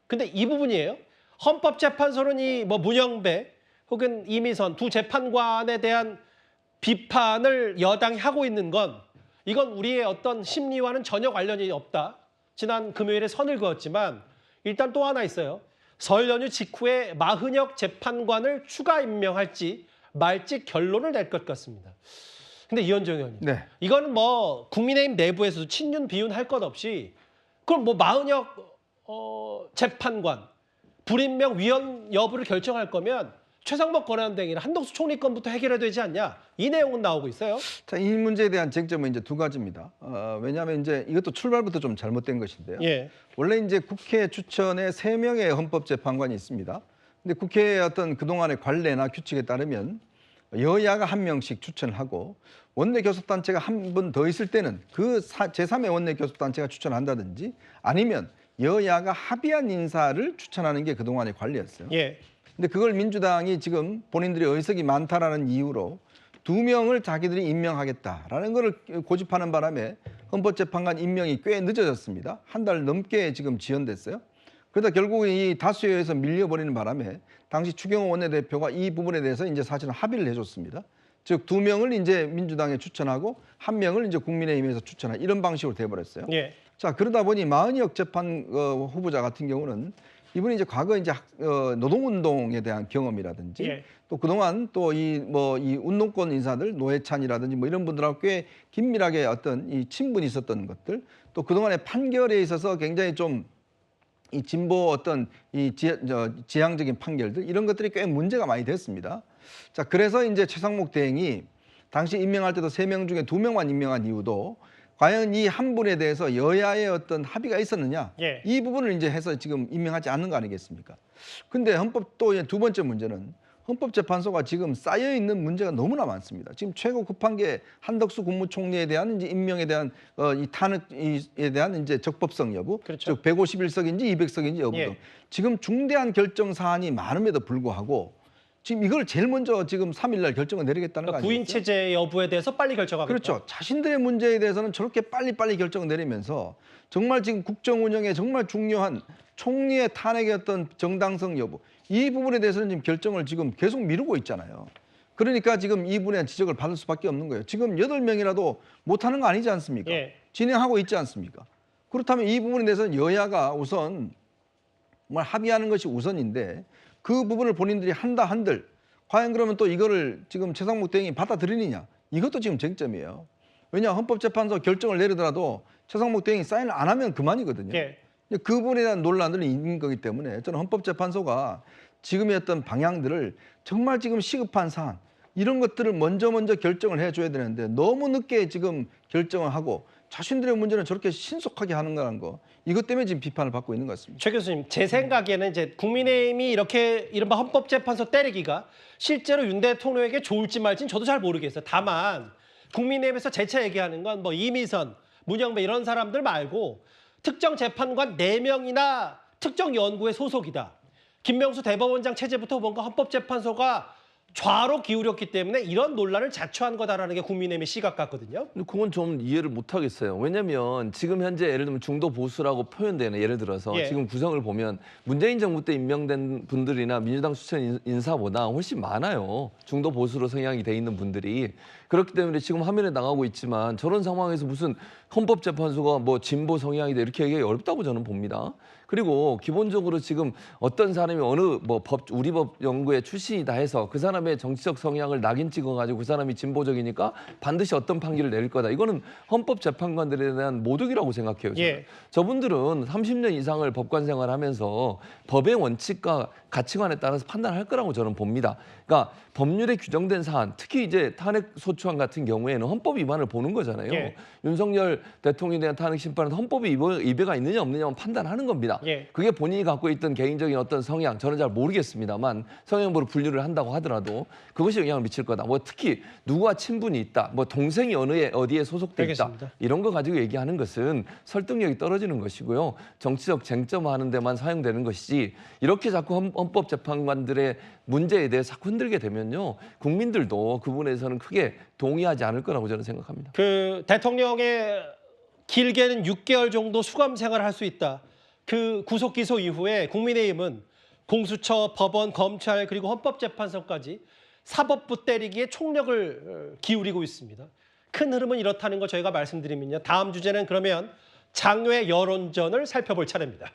근데 이 부분이에요. 헌법재판소는 이 뭐 문영배 혹은 이미선 두 재판관에 대한 비판을 여당이 하고 있는 건 이건 우리의 어떤 심리와는 전혀 관련이 없다. 지난 금요일에 선을 그었지만 일단 또 하나 있어요. 설 연휴 직후에 마흔혁 재판관을 추가 임명할지 말지 결론을 낼 것 같습니다. 근데 이현정 의원님, 네. 이거는 뭐 국민의힘 내부에서도 친윤 비윤 할 것 없이 그럼 뭐 마흔혁 재판관 불임명 위헌 여부를 결정할 거면 최상목 권한대행이나 한덕수 총리 건부터 해결해야 되지 않냐, 이 내용은 나오고 있어요. 자, 이 문제에 대한 쟁점은 이제 두 가지입니다. 왜냐하면 이제 이것도 출발부터 좀 잘못된 것인데요. 예. 원래 이제 국회 추천에 3명의 헌법재판관이 있습니다. 근데 국회의 어떤 그동안의 관례나 규칙에 따르면 여야가 1명씩 추천하고 원내교섭단체가 한 분 더 있을 때는 그 제3의 원내교섭단체가 추천한다든지 아니면 여야가 합의한 인사를 추천하는 게 그동안의 관례였어요. 예. 근데 그걸 민주당이 지금 본인들이 의석이 많다라는 이유로 2명을 자기들이 임명하겠다라는 거를 고집하는 바람에 헌법재판관 임명이 꽤 늦어졌습니다. 한 달 넘게 지금 지연됐어요. 그러다 결국 이 다수에 의해서 밀려버리는 바람에 당시 추경호 원내대표가 이 부분에 대해서 이제 사실은 합의를 해줬습니다. 즉 2명을 이제 민주당에 추천하고 1명을 이제 국민의힘에서 추천한 이런 방식으로 돼버렸어요. 예. 자, 그러다 보니 마흔혁 재판 후보자 같은 경우는 이분이 이제 과거 이제 노동운동에 대한 경험이라든지 예. 또 그동안 또 이 운동권 인사들 노회찬이라든지 뭐 이런 분들하고 꽤 긴밀하게 어떤 이 친분이 있었던 것들, 또 그동안의 판결에 있어서 굉장히 좀 이 진보 어떤 이 지향적인 판결들 이런 것들이 꽤 문제가 많이 됐습니다. 자, 그래서 이제 최상목 대행이 당시 임명할 때도 3명 중에 2명만 임명한 이유도 과연 이 한 분에 대해서 여야의 어떤 합의가 있었느냐, 예. 이 부분을 이제 해서 지금 임명하지 않는 거 아니겠습니까? 근데 헌법 또 두 번째 문제는 헌법재판소가 지금 쌓여 있는 문제가 너무나 많습니다. 지금 최고 급한 게 한덕수 국무총리에 대한 이제 임명에 대한 이 탄핵에 대한 이제 적법성 여부, 그렇죠. 즉 151석인지 200석인지 여부 등 예. 지금 중대한 결정 사안이 많음에도 불구하고 지금 이걸 제일 먼저 지금 3일 날 결정을 내리겠다는 거 그러니까 아니겠어요? 구인 체제 여부에 대해서 빨리 결정하겠다. 그렇죠. 자신들의 문제에 대해서는 저렇게 빨리빨리 결정을 내리면서 정말 지금 국정 운영에 정말 중요한 총리의 탄핵의 어떤 정당성 여부, 이 부분에 대해서는 지금 결정을 지금 계속 미루고 있잖아요. 그러니까 지금 이 부분에 대한 지적을 받을 수밖에 없는 거예요. 지금 8명이라도 못하는 거 아니지 않습니까? 예. 진행하고 있지 않습니까? 그렇다면 이 부분에 대해서는 여야가 우선 정말 합의하는 것이 우선인데 그 부분을 본인들이 한다 한들 과연 그러면 또 이거를 지금 최상목 대행이 받아들이느냐, 이것도 지금 쟁점이에요. 왜냐, 헌법재판소 결정을 내리더라도 최상목 대행이 사인을 안 하면 그만이거든요. 예. 그 부분에 대한 논란들이 있는 거기 때문에 저는 헌법재판소가 지금의 어떤 방향들을 정말 지금 시급한 사안 이런 것들을 먼저 결정을 해줘야 되는데 너무 늦게 지금 결정을 하고 자신들의 문제는 저렇게 신속하게 하는 거라는 거, 이것 때문에 지금 비판을 받고 있는 것 같습니다. 최 교수님, 제 생각에는 이제 국민의힘이 이렇게 이른바 헌법재판소 때리기가 실제로 윤 대통령에게 좋을지 말지는 저도 잘 모르겠어요. 다만 국민의힘에서 재차 얘기하는 건 뭐 이미선, 문영배 이런 사람들 말고 특정 재판관 4명이나 특정 연구의 소속이다. 김명수 대법원장 체제부터 뭔가 헌법재판소가 좌로 기울였기 때문에 이런 논란을 자초한 거다라는 게 국민의힘의 시각 같거든요. 근데 그건 좀 이해를 못 하겠어요. 왜냐면 지금 현재 예를 들면 중도 보수라고 표현되는, 예를 들어서 예. 지금 구성을 보면 문재인 정부 때 임명된 분들이나 민주당 추천 인사보다 훨씬 많아요. 중도 보수로 성향이 돼 있는 분들이. 그렇기 때문에 지금 화면에 나가고 있지만 저런 상황에서 무슨 헌법재판소가 뭐 진보 성향이다 이렇게 얘기하기 어렵다고 저는 봅니다. 그리고 기본적으로 지금 어떤 사람이 어느 뭐 우리 법 연구회 출신이다 해서 그 사람의 정치적 성향을 낙인 찍어가지고 그 사람이 진보적이니까 반드시 어떤 판결을 내릴 거다. 이거는 헌법재판관들에 대한 모독이라고 생각해요. 저는. 예. 저분들은 30년 이상을 법관 생활하면서 법의 원칙과 가치관에 따라서 판단할 거라고 저는 봅니다. 그러니까 법률에 규정된 사안, 특히 이제 탄핵 소추안 같은 경우에는 헌법 위반을 보는 거잖아요. 예. 윤석열 대통령에 대한 탄핵 심판은 헌법에 위배가 있느냐 없느냐만 판단하는 겁니다. 예. 그게 본인이 갖고 있던 개인적인 어떤 성향, 저는 잘 모르겠습니다만 성향으로 분류를 한다고 하더라도 그것이 영향을 미칠 거다. 뭐 특히 누구와 친분이 있다, 뭐 동생이 어디에 소속돼 있다, 알겠습니다. 이런 거 가지고 얘기하는 것은 설득력이 떨어지는 것이고요. 정치적 쟁점하는 데만 사용되는 것이지 이렇게 자꾸 헌법재판관들의 문제에 대해 자꾸 흔들게 되면요, 국민들도 그 부분에서는 크게 동의하지 않을 거라고 저는 생각합니다. 그 대통령의 길게는 6개월 정도 수감 생활을 할 수 있다. 그 구속 기소 이후에 국민의힘은 공수처, 법원, 검찰 그리고 헌법재판소까지 사법부 때리기에 총력을 기울이고 있습니다. 큰 흐름은 이렇다는 거 저희가 말씀드리면요. 다음 주제는 그러면 장외 여론전을 살펴볼 차례입니다.